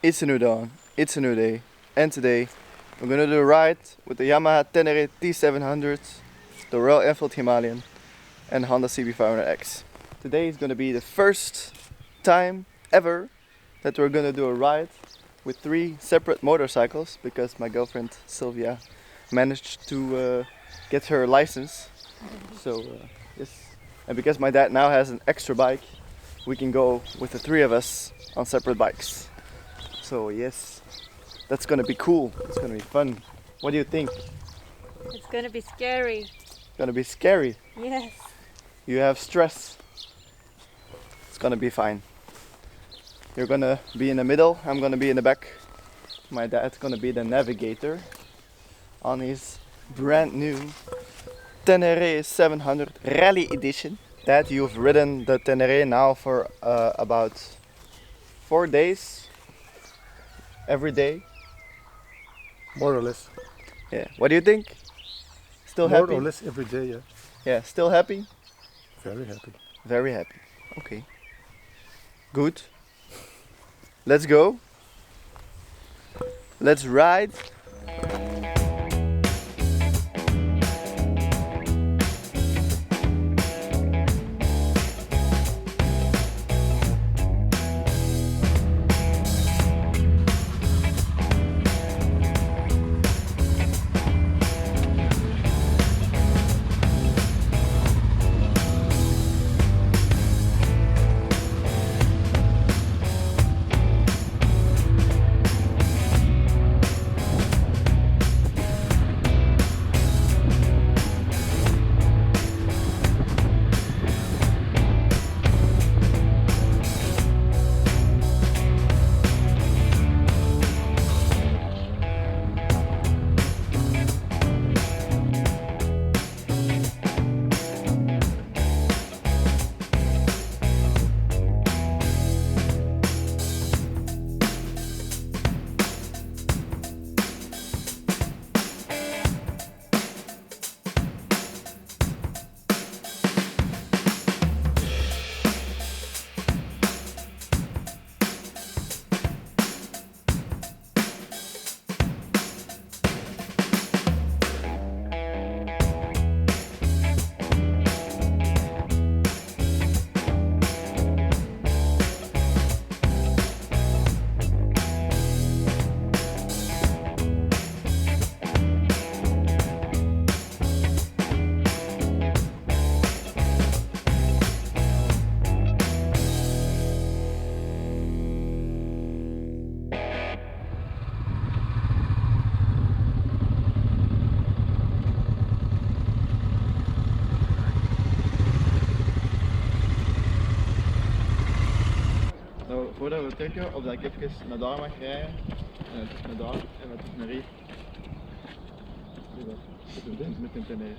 It's a new dawn, it's a new day, and today we're gonna do a ride with the Yamaha Tenere T700, the Royal Enfield Himalayan, and Honda CB500X. Today is gonna be the first time ever that we're gonna do a ride with 3 separate motorcycles, because my girlfriend Sylvia managed to get her license. So yes, and because my dad now has an extra bike, we can go with the 3 of us on separate bikes. So yes, that's gonna be cool. It's gonna be fun. What do you think? It's gonna be scary. It's gonna be scary. Yes. You have stress. It's gonna be fine. You're gonna be in the middle, I'm gonna be in the back. My dad's gonna be the navigator on his brand new Tenere 700 Rally Edition. Dad, you've ridden the Tenere now for about 4 days. Every day. More or less. Yeah. What do you think? Still More happy? or less every day, yeah. Yeah, still happy? Very happy. Very happy. Okay. Good. Let's go. Let's ride. Nou, voordat we trekken, of dat ik even naar daar mag rijden, en naar daar en met de Tenere. Met de Tenere.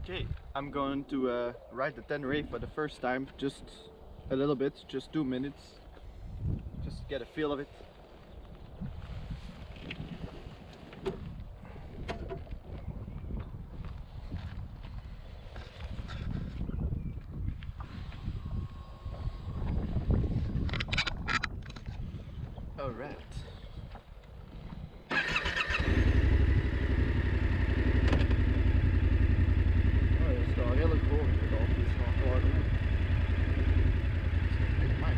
Okay, I'm going to ride the Tenere for the first time, just a little bit, just 2 minutes, just to get a feel of it. Alright. Oh, dat is wel redelijk hoog inderdaad, die is wel klaar. Maar ik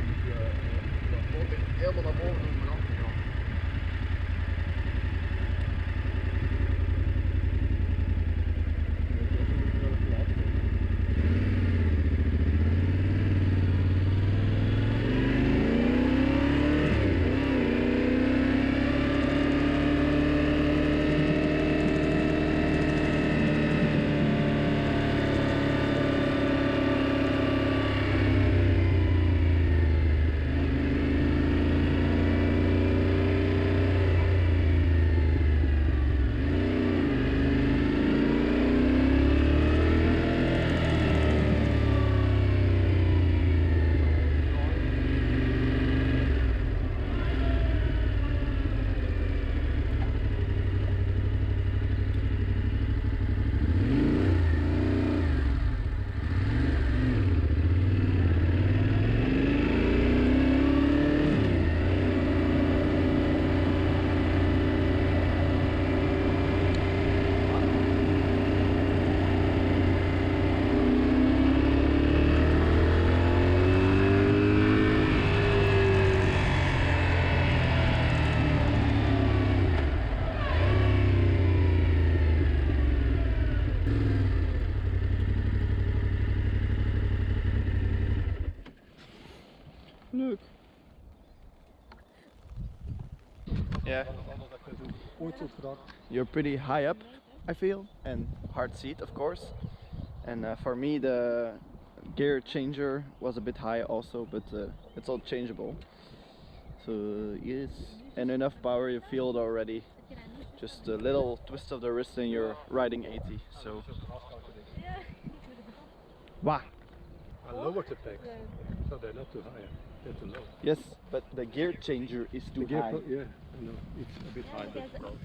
moet helemaal naar boven om eraf te gaan. Leuk. Yeah. You're pretty high up, I feel, and hard seat, of course. And for me, the gear changer was a bit high also, but it's all changeable. So yes, and enough power, you feel it already. Just a little twist of the wrist and you're riding 80. So. Wow. I lowered the pegs, so they're not too high. They're too low. Yes, but the gear changer is too high. Yeah, I know. It's a bit high, but low.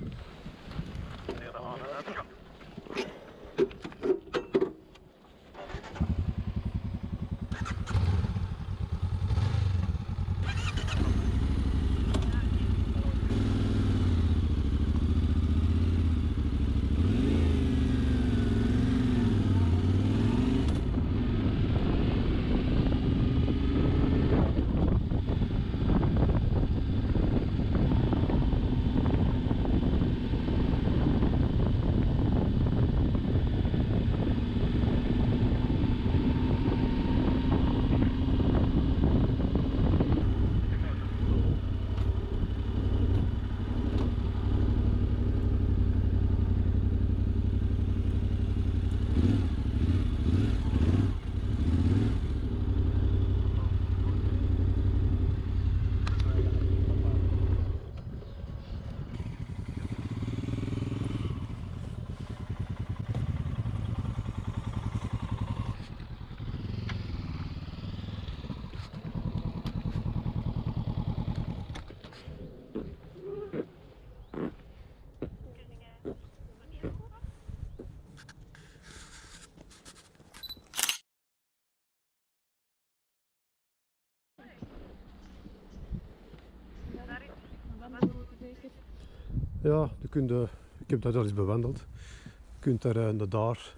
Ja, ik heb dat al eens bewandeld. Je kunt daar naar daar.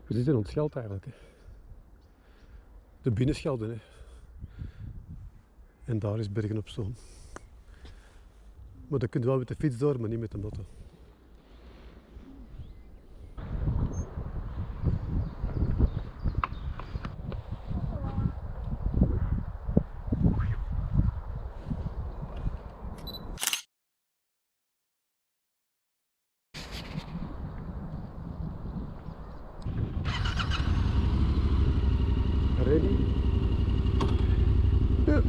We zitten in het Scheld eigenlijk. Hè. De Binnenschelden. Hè. En daar is Bergen op Zoom. Maar dat kun je wel met de fiets door, maar niet met de auto. Ready? Ja.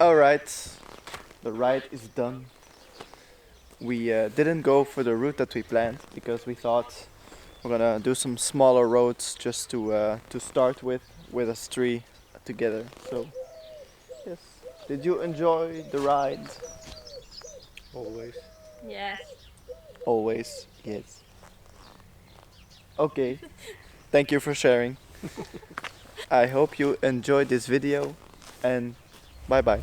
Alright, the ride is done. We didn't go for the route that we planned because we thought we're gonna do some smaller roads just to start with us three together. So yes, did you enjoy the ride? Always. Yes. Always, yes. Okay, thank you for sharing. I hope you enjoyed this video and bye bye.